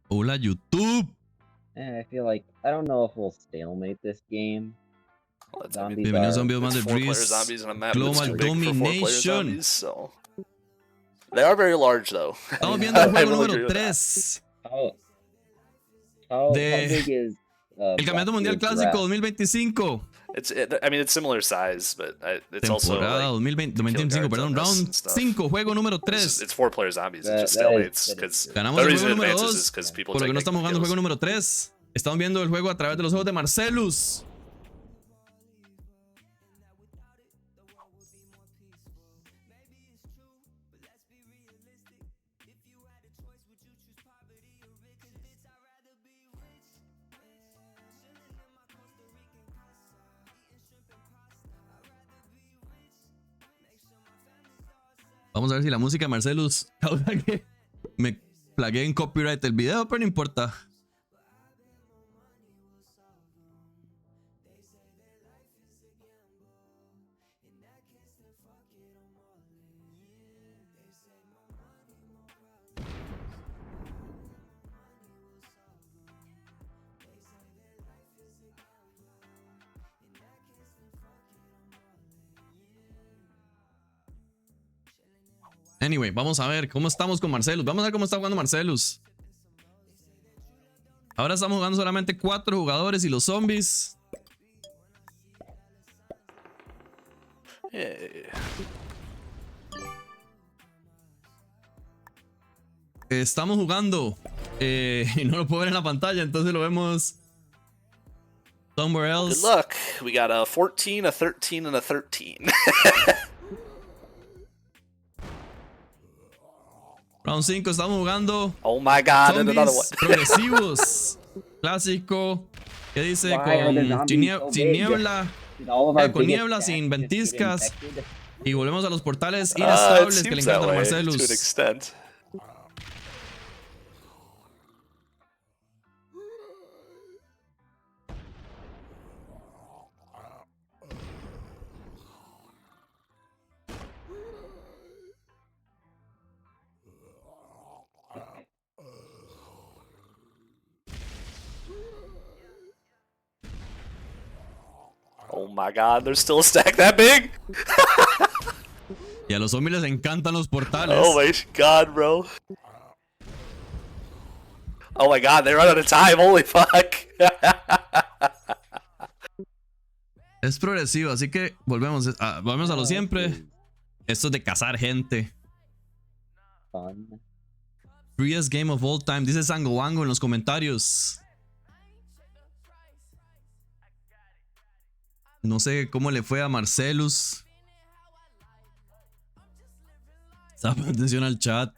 Hola, YouTube. I feel like I don't know if we'll stalemate this game. Zombies Bienvenidos a un are video más de 4-player Breeze. zombies in a map that's Global too big for 4-player Domination. zombies, so they are very large though. Estamos viendo el I juego will número agree with 3 how de big is el Campeonato Mundial Clásico 2025. I mean, it's similar size, but it's also Temporada like 2025, perdón, round 5, juego número 3. it's 4-player zombies. It just That stalemates is- because Ganamos the el reason juego it número advances 2, is because people por lo que take no estamos jugando el kills. juego número 3. Estamos viendo el juego a través de los ojos de Marcelus. Vamos a ver si la música de Marcelus causa que me plagué en copyright el video, pero no importa. Anyway, vamos a ver cómo estamos con Marcelus. Vamos a ver cómo está jugando Marcelus. Ahora estamos jugando solamente 4 jugadores y los zombies. Estamos jugando y no lo puedo ver en la pantalla, entonces lo vemos somewhere else. Good luck. We got a 14, a 13, and a 13. Round 5 estamos jugando Oh my god, and another one. zombies progresivos. Clásico. ¿Qué dice? Why are the Con zombies so sin big? niebla. Did all of our Con biggest niebla, stacks sin just get ventiscas. infected? Y volvemos a los portales It inestables que le seems that encantan a way to an Marcelus. extent. Oh my god, there's still a stack that big? Y a los zombies les encantan los portales. Oh my god, bro. Oh my god, they run out of time, holy fuck. Es progresivo, así que volvemos a lo siempre. Esto es de cazar gente. Fun. Freest game of all time, dice Sangowango en los comentarios. No sé cómo le fue a Marcelus. Estaba poniendo atención al chat.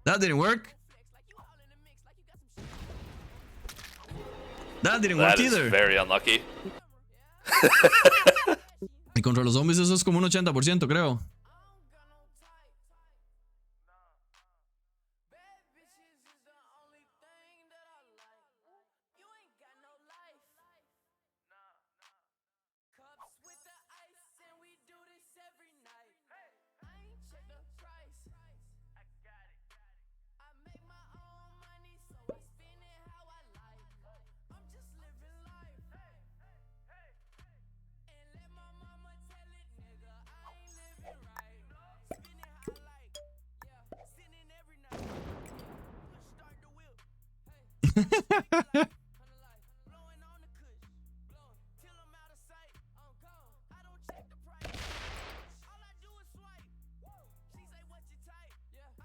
That didn't work. That didn't work That is either. very unlucky. Y contra los zombies eso es como un 80%, creo.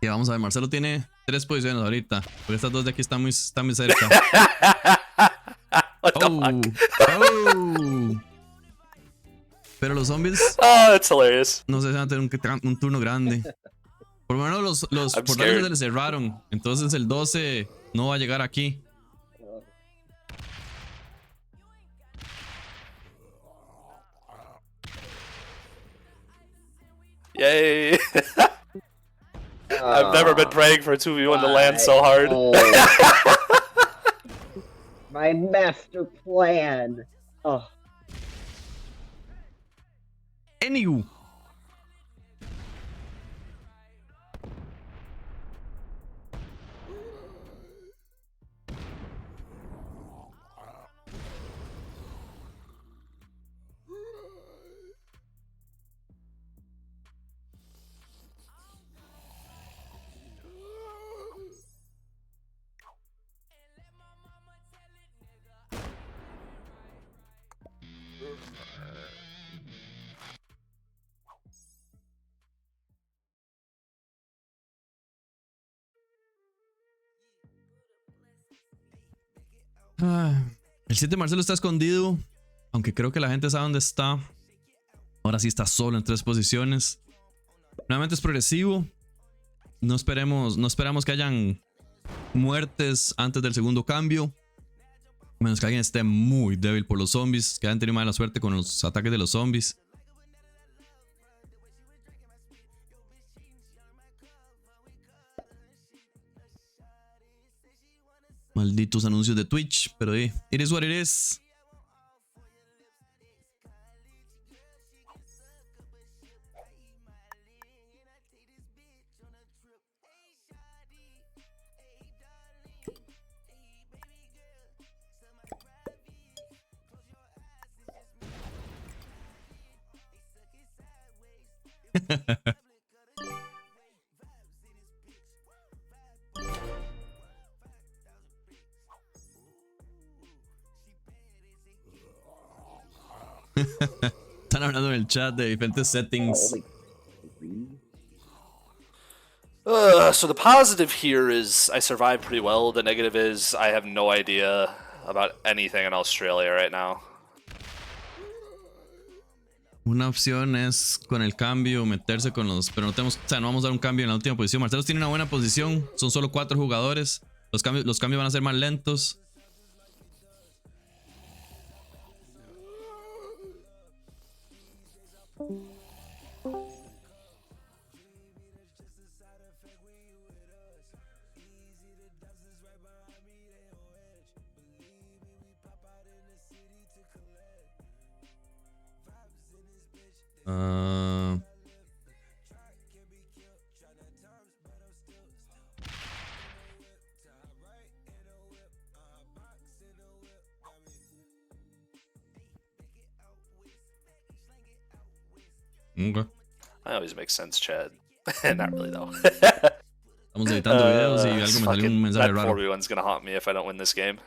Y vamos a ver, Marcelo tiene 3 posiciones ahorita. Porque estas dos de aquí están muy cerca. What the fuck? Oh. Pero los zombies Oh, that's hilarious. no sé si van a tener un turno grande. Por lo menos los I'm portales scared. se les cerraron. Entonces el 12 no va a llegar aquí. Yay! I've never been praying for a 2v1 to land so hard. Oh. My master plan. Oh. Anywho. El 7 Marcelo está escondido, aunque creo que la gente sabe dónde está. Ahora sí está solo en 3 posiciones. Nuevamente es progresivo. No esperamos que hayan muertes antes del segundo cambio. A menos que alguien esté muy débil por los zombies, que hayan tenido mala suerte con los ataques de los zombies. Malditos anuncios de Twitch, pero it is what it is. Están hablando en el chat de diferentes settings. So the positive here is I survived pretty well. The negative is I have no idea about anything in Australia right now. Una opción es con el cambio meterse con los, pero no tenemos, o sea, no vamos a dar un cambio en la última posición. Marcelo tiene una buena posición, son solo 4 jugadores. Los cambios van a ser más lentos. Okay. That always makes sense, Chad. Not really though. Estamos editando videos y algo me salió un mensaje that raro. 4v1's gonna haunt me if I don't win this game.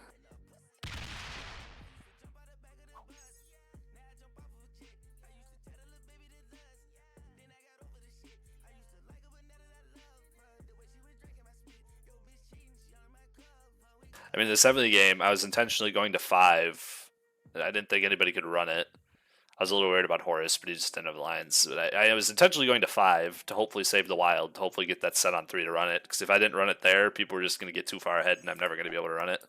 I mean, the 7th game, I was intentionally going to 5. I didn't think anybody could run it. I was a little worried about Horus, but he just didn't have lines. But I was intentionally going to 5 to hopefully save the wild, to hopefully get that set on 3 to run it. Because if I didn't run it there, people were just going to get too far ahead, and I'm never going to be able to run it.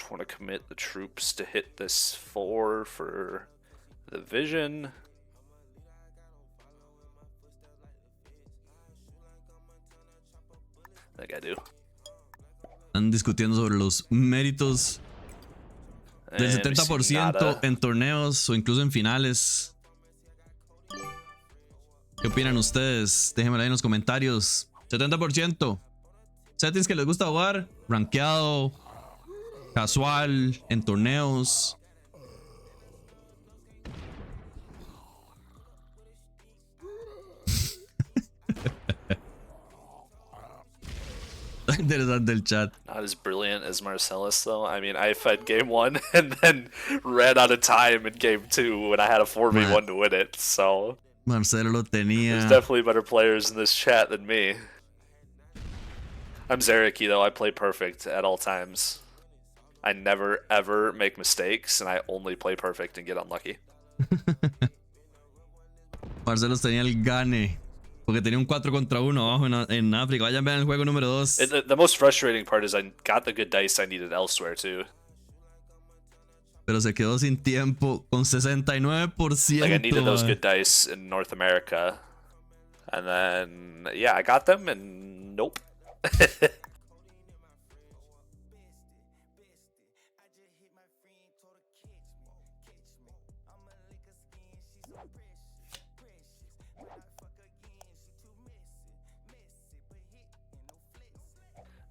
Want to commit the troops to hit this 4 for the vision. I think I do. Están discutiendo sobre los méritos del 70% en torneos o incluso en finales. ¿Qué opinan ustedes? Déjenmelo ahí en los comentarios. 70%. Settings que les gusta jugar. Rankeado. Casual. En torneos. Interesante el chat. Not as brilliant as Marcellus, though. I mean, I fed game 1 and then ran out of time in game 2 when I had a 4v1 to win it, so... Marcelo lo tenía. There's definitely better players in this chat than me. I'm Zareki, though. I play perfect at all times. I never, ever make mistakes, and I only play perfect and get unlucky. Marcelo tenía el gane. Porque tenía un 4 contra 1 abajo en África. Vayan, vean el juego número 2. The most frustrating part is I got the good dice I needed elsewhere, too. pero se quedó sin tiempo con 69%. Like I needed those man. good dice in North America, and then yeah, I got them, and nope.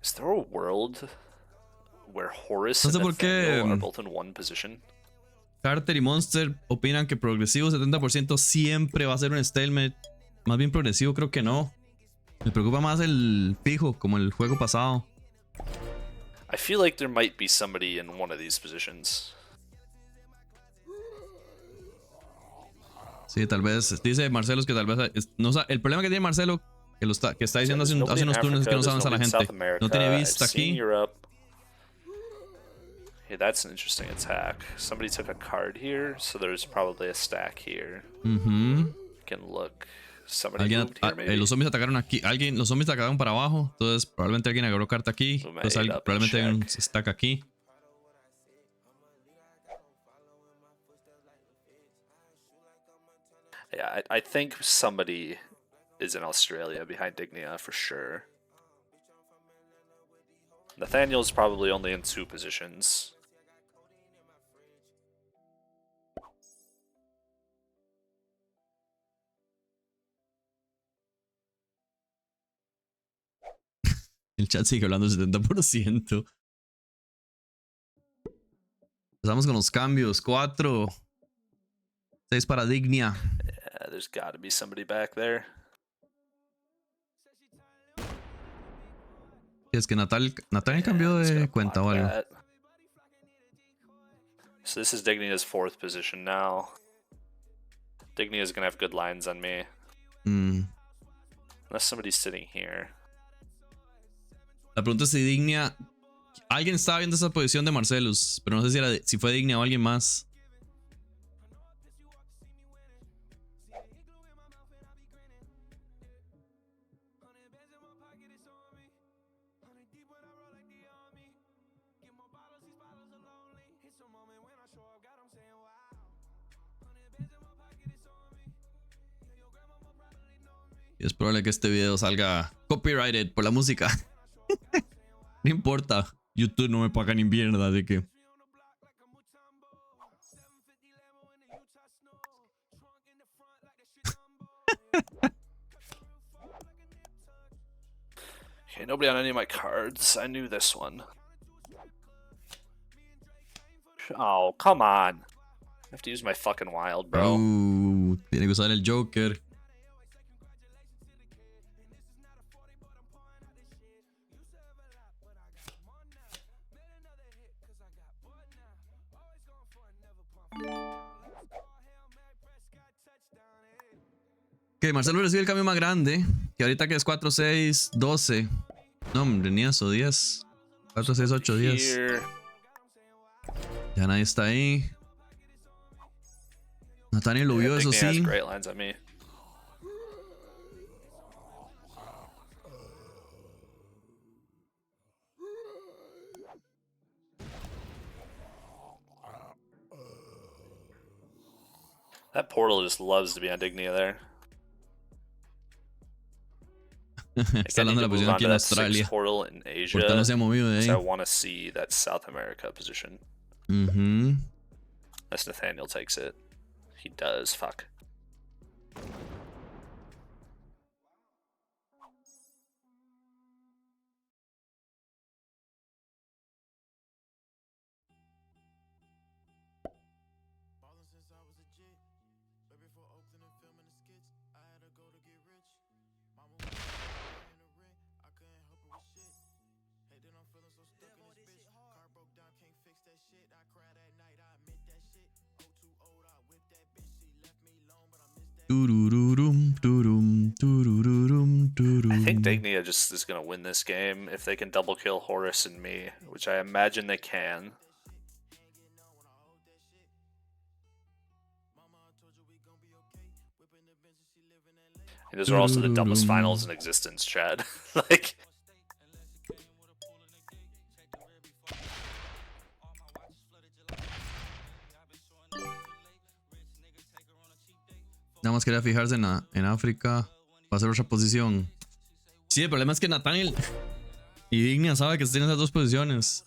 Is there a world where Horus No sé and por qué, Nathaniel are both in one position? Carter y Monster opinan que progresivo 70% siempre va a ser un stalemate. Más bien progresivo creo que no. Me preocupa más el fijo, como el juego pasado. I feel like there might be somebody in one of these positions. Sí, tal vez. Dice Marcelo que tal vez. No, el problema que tiene Marcelo, que está diciendo hace unos turnos, es que no sabes a la gente. No tiene vista aquí. Okay, that's an interesting attack. Somebody took a card here, so there's probably a stack here. Can look. Somebody moved here, maybe. Los zombies atacaron aquí. Los zombies atacaron para abajo. Entonces, probablemente alguien agarró carta aquí. Entonces, probablemente hay un stack aquí. Yeah, I think somebody is in Australia behind Dignia for sure. Nathaniel's probably only in 2 positions. El chat sigue hablando del 70%. Empezamos con los cambios. 4. 6 para Dignia. Yeah, there's got to be somebody back there. Es que Natal cambió de cuenta o algo. That. So this is Dignia's 4th position now. Dignia's gonna have good lines on me. Unless somebody's sitting here. La pregunta es si Dignia... Alguien estaba viendo esa posición de Marcelus, pero no sé si fue Dignia o alguien más. Y es probable que este video salga copyrighted por la música. No importa, YouTube no me paga ni mierda, así que... Okay, nobody on any of my cards. I knew this one. Oh, come on. I have to use my fucking wild, bro. Tiene que usar el Joker. Ok, Marcelo recibe el cambio más grande. Que ahorita que es 4, 6, 12. No, hombre, ni eso, 10. 4, 6, 8, 10. Ya nadie está ahí. Nathaniel lo vio, eso sí. That portal just loves to be on Dignia there. Está hablando de la posición aquí en Australia. Portal in Asia, Portal no se ha movido de ahí. so I want to see that South America position. Unless Nathaniel takes it. He does, fuck. I think Dignia just is going to win this game if they can double kill Horus and me, which I imagine they can. And those are also the dumbest finals in existence, Chad. Like... Nada más quería fijarse en África. Va a ser otra posición. Sí, el problema es que Nathaniel y Dignia sabe que tienen esas dos posiciones.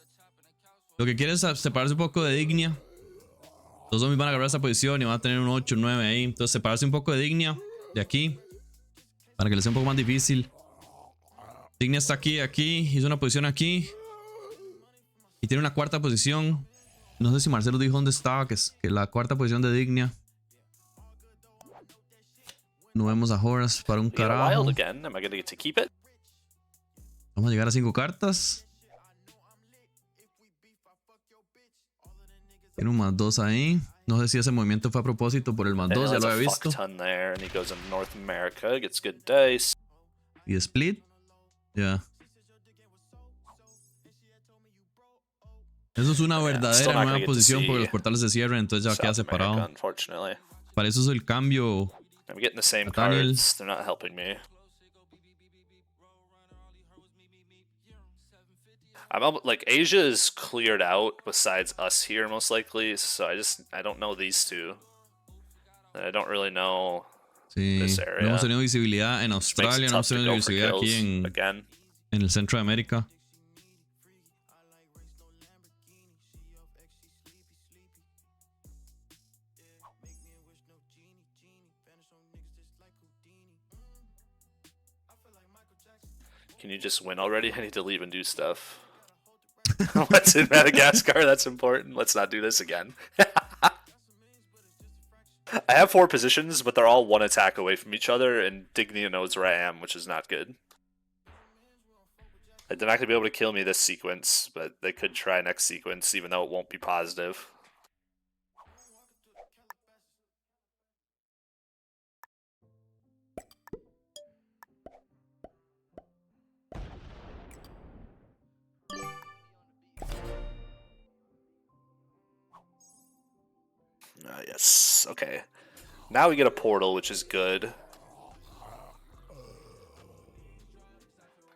Lo que quiere es separarse un poco de Dignia. Los zombies van a agarrar esa posición y van a tener un 8, 9 ahí. Entonces separarse un poco de Dignia de aquí. Para que les sea un poco más difícil. Dignia está aquí, hizo una posición aquí. Y tiene una cuarta posición. No sé si Marcelo dijo dónde estaba, que es la cuarta posición de Dignia. No vemos a Horace para un carajo. Vamos a llegar a 5 cartas. Tiene un +2 ahí. No sé si ese movimiento fue a propósito por el +2, ya lo había visto. Y split. Ya. Eso es una verdadera nueva posición porque los portales se cierran, entonces ya queda separado. Para eso es el cambio. Nathaniel. Like Asia is cleared out besides us here most likely, so I don't know these two. I don't really know this area. No hemos tenido visibilidad en Australia, no hemos tenido visibilidad aquí en el centro de América. Can you just win already? I need to leave and do stuff. What's in Madagascar? That's important. Let's not do this again. I have 4 positions, but they're all 1 attack away from each other, and Dignia knows where I am, which is not good. They're not going to be able to kill me this sequence, but they could try next sequence, even though it won't be positive. Yes, okay. Now we get a portal, which is good.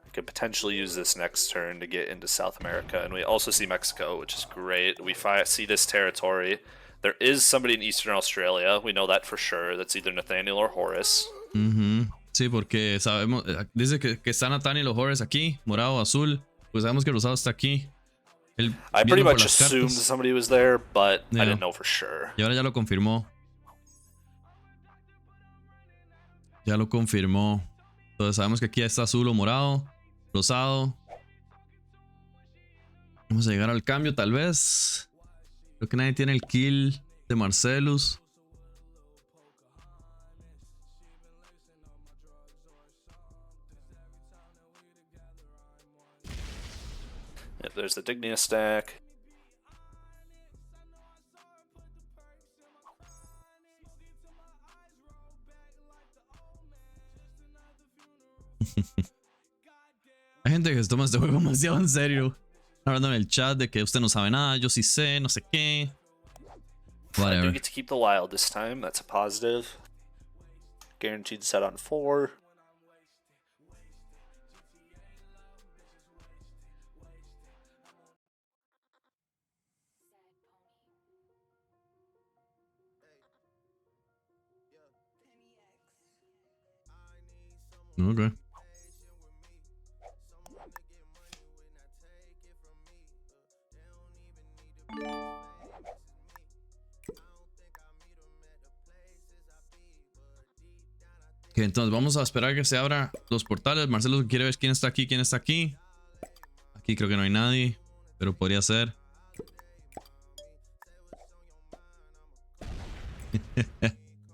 We could potentially use this next turn to get into South America, and we also see Mexico, which is great. We see this territory. There is somebody in Eastern Australia, we know that for sure. That's either Nathaniel or Horace. Sí, porque sabemos, dice que está Nathaniel o Horace aquí, morado o azul. Pues sabemos que rosado está aquí. I pretty much assumed somebody was there, but I didn't know for sure. Y ahora ya lo confirmó. Ya lo confirmó. Entonces sabemos que aquí está azul o morado, rosado. Vamos a llegar al cambio tal vez. Creo que nadie tiene el kill de Marcellus. Yep, there's the Dignia stack. Hay gente que se toma este juego demasiado en serio. Hablando en el chat de que usted no sabe nada, yo sí sé, no sé qué. Whatever. I do get to keep the wild this time. That's a positive. Guaranteed set on 4. Okay. Okay, entonces vamos a esperar que se abran los portales. Marcelo quiere ver quién está aquí, quién está aquí. Aquí creo que no hay nadie, pero podría ser.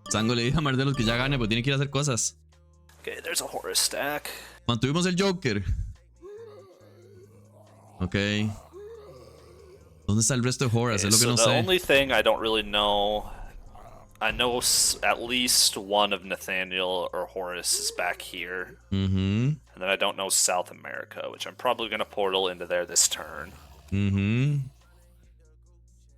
Sango le dijo a Marcelo que ya gane, pero tiene que ir a hacer cosas. Okay, there's a Horus stack. Mantuvimos el Joker. Ok. ¿Dónde está el resto de Horace? Es lo que no sé. The only thing I don't really know, I know at least one of Nathaniel or Horace is back here. And then I don't know South America, which I'm probably going to portal into there this turn. 1,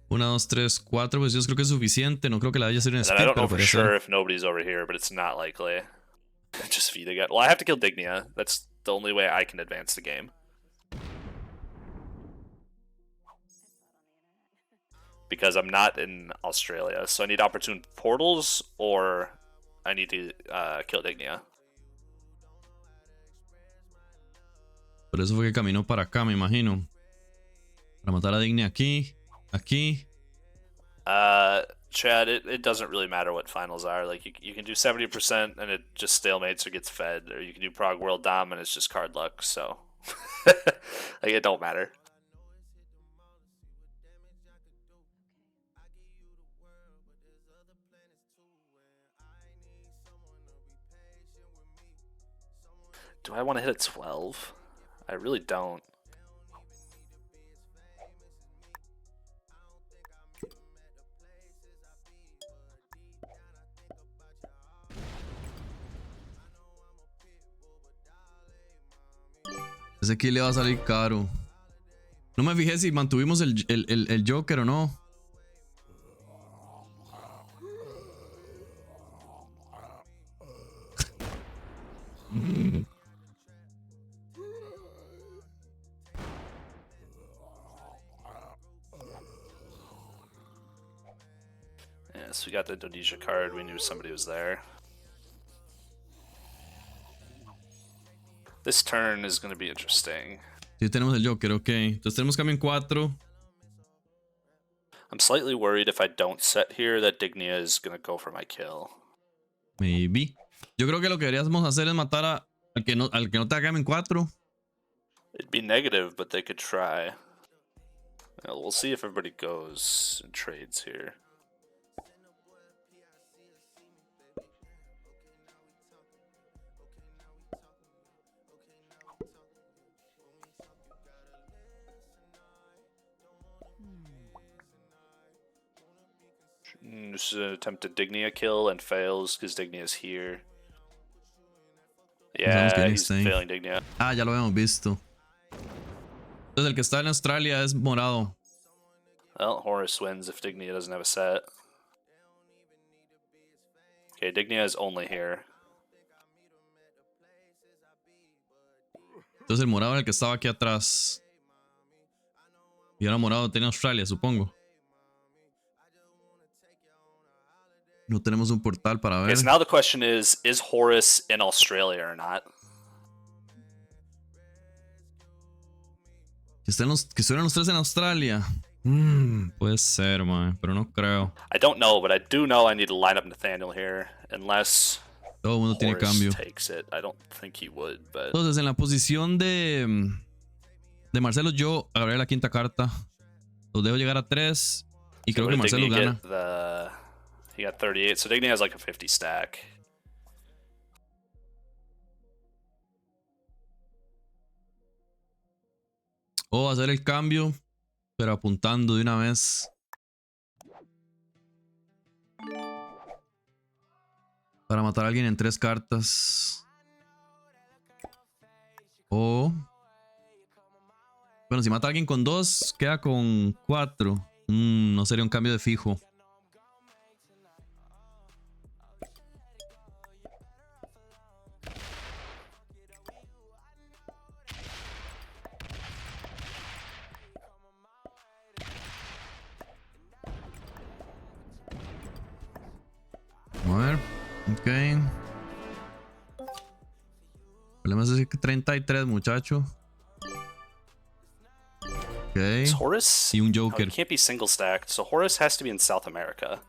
2, 3, 4 posiciones creo que es suficiente. No creo que la vaya a hacer en speed. I don't know for sure if nobody's over here, but it's not likely. Just feed again. Well, I have to kill Dignia. That's the only way I can advance the game. Because I'm not in Australia, so I need opportune portals or I need to kill Dignia. Por eso fue que caminó para acá, me imagino. Para matar a Dignia aquí. Aquí. Chad, it doesn't really matter what finals are. Like, you can do 70% and it just stalemates or gets fed. Or you can do Prog World Dom and it's just card luck, so... like, it don't matter. Do I want to hit a 12? I really don't. Ese kill le va a salir caro. No me fijé si mantuvimos el Joker o no. Yes, we got the Indonesia card. We knew somebody was there. This turn is going to be interesting. Sí, tenemos el Joker, ok. Entonces tenemos cambio en 4. I'm slightly worried if I don't set here that Dignia is going to go for my kill. Maybe. Yo creo que lo que deberíamos hacer es matar al que no tenga cambio en 4. It'd be negative, but they could try. Well, we'll see if everybody goes and trades here. Just an attempt to Dignia kill and fails because Dignia is here. Yeah, he's failing Dignia. Ah, ya lo habíamos visto. Entonces el que está en Australia es morado. Well, Horus wins if Dignia doesn't have a set. Okay, Dignia is only here. Entonces el morado era el que estaba aquí atrás. Y ahora morado tiene Australia, supongo. No tenemos un portal para ver. Okay, so now the question is Horus in Australia or not? Que estuvieran los 3 en Australia. Puede ser, man, pero no creo. I don't know, but I do know I need to line up Nathaniel here, unless todo el mundo tiene cambio. Takes it. I don't think he would, but... Entonces, en la posición de Marcelo, yo agarré la quinta carta. Los dejo llegar a 3. Y creo que Marcelo gana. He got 38, so Dignia has like a 50 stack. O hacer el cambio, pero apuntando de una vez. Para matar a alguien en 3 cartas. O... bueno, si mata a alguien con 2, queda con 4. No sería un cambio de fijo. A ver, ok. El problema es que 33, muchacho. Ok. Horus? Y un Joker. Oh, he can't be single stacked, so Horus has to be in South America.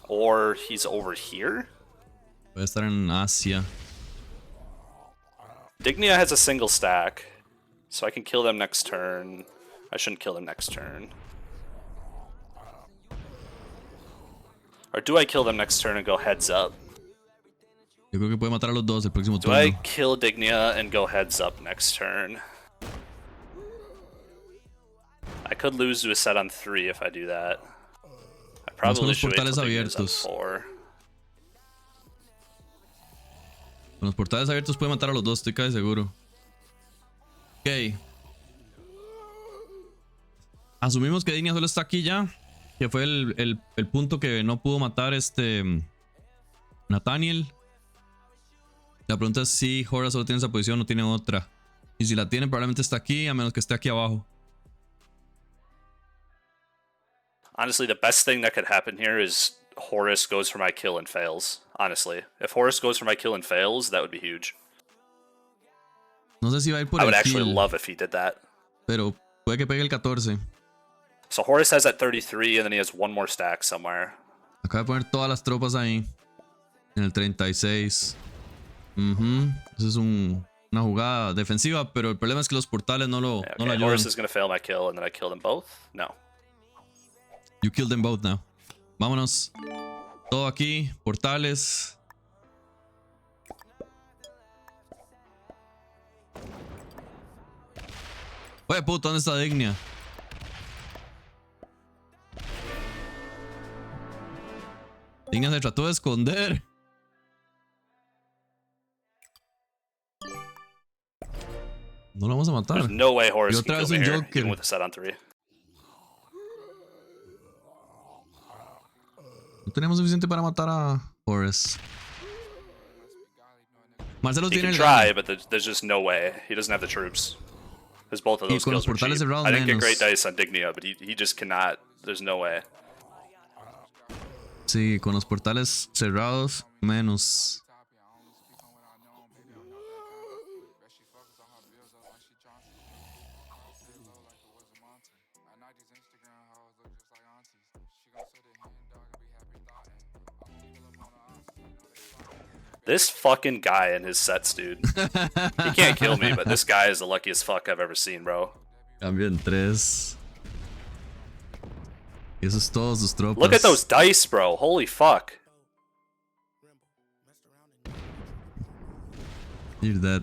Or he's over here? Puede estar en Asia. Dignia has a single stack, so I can kill them next turn. I shouldn't kill them next turn. Or do I kill them next turn and go heads up? Yo creo que puede matar a los dos el próximo turno. Do I kill Dignia and go heads up next turn? I could lose to a set on 3 if I do that. I probably should wait till Dignia's on 4. Con los portales abiertos puede matar a los dos, estoy casi seguro. Ok. Asumimos que Dignia solo está aquí ya. Que fue el punto que no pudo matar Nathaniel. La pregunta es si Horus solo tiene esa posición o tiene otra. Y si la tiene, probablemente está aquí, a menos que esté aquí abajo. Honestly, the best thing that could happen here is Horus goes for my kill and fails. Honestly, if Horus goes for my kill and fails, that would be huge. No sé si va a ir por I el would actually kill, love if he did that. pero puede que pegue el 14. So Horus has that 33, and then he has one more stack somewhere. Acaba de poner todas las tropas ahí. En el 36. Eso es una jugada defensiva, pero el problema es que los portales no lo, Yeah, no lo okay. ayudan. Horus is gonna fail my kill, and then I kill them both. No. You killed them both now. Vámonos. Todo aquí. Portales. Oye, puto, ¿dónde está Dignia? Dignia se trató de esconder. No lo vamos a matar. There's no way Horus Y can otra kill vez me un here, Joker. even with a set on 3. No tenemos suficiente para matar a Horus. Marcelo He tiene can el try, gane. but there's just no way. He doesn't have the troops. Because both of Y those con los skills were portales cheap. cerrados I didn't get menos. great dice on Dignia, but he just cannot. There's no way. Sí, con los portales cerrados, menos. This fucking guy and his sets, dude. He can't kill me, but this guy is the luckiest fuck I've ever seen, bro. Cambio en 3. Y eso es todos sus tropas. Look at those dice, bro. Holy fuck. You're dead.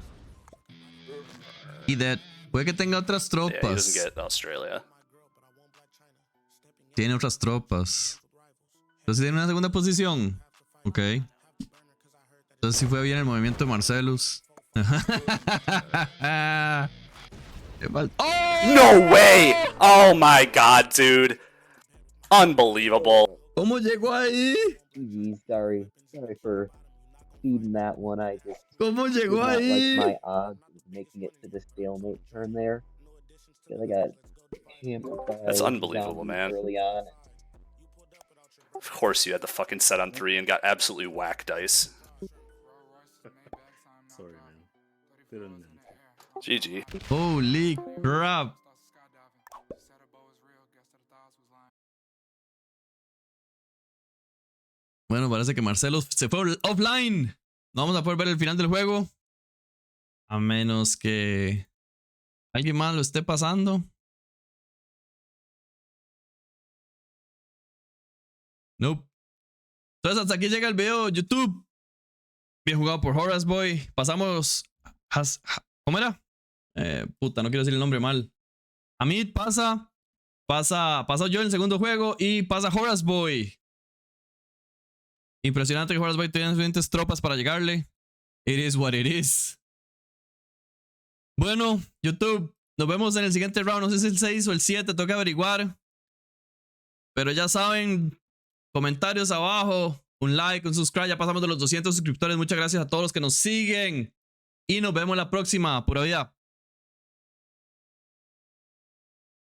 Y dead. Puede que tenga otras Yeah, he doesn't tropas. get Australia. Tiene otras tropas. Entonces tiene una segunda posición. Ok. Entonces sí fue bien el movimiento de Marcellus. Qué mal- ¡Oh! No way! Oh my god, dude. Unbelievable. ¿Cómo llegó ahí? GG, sorry for feeding that one. I just ¿Cómo did llegó not like ahí? my odds of making it to the stalemate turn there. I got hammered by That's unbelievable, zombies man. early on. Of course you had the fucking set on 3 and got absolutely whack dice. Sorry, man. Didn't mean to. GG. Holy crap. Bueno, parece que Marcelo se fue offline. No vamos a poder ver el final del juego. A menos que alguien más lo esté pasando. Nope. Entonces hasta aquí llega el video YouTube. Bien jugado por Horus Boy. Pasamos... ¿Cómo era? Puta, no quiero decir el nombre mal. Hamid pasa yo en el segundo juego y pasa Horus Boy. Impresionante que Horus Boy tenga suficientes tropas para llegarle. It is what it is. Bueno, YouTube, nos vemos en el siguiente round. No sé si es el 6 o el 7, toca averiguar. Pero ya saben, comentarios abajo, un like, un subscribe. Ya pasamos de los 200 suscriptores. Muchas gracias a todos los que nos siguen. Y nos vemos la próxima. Pura vida.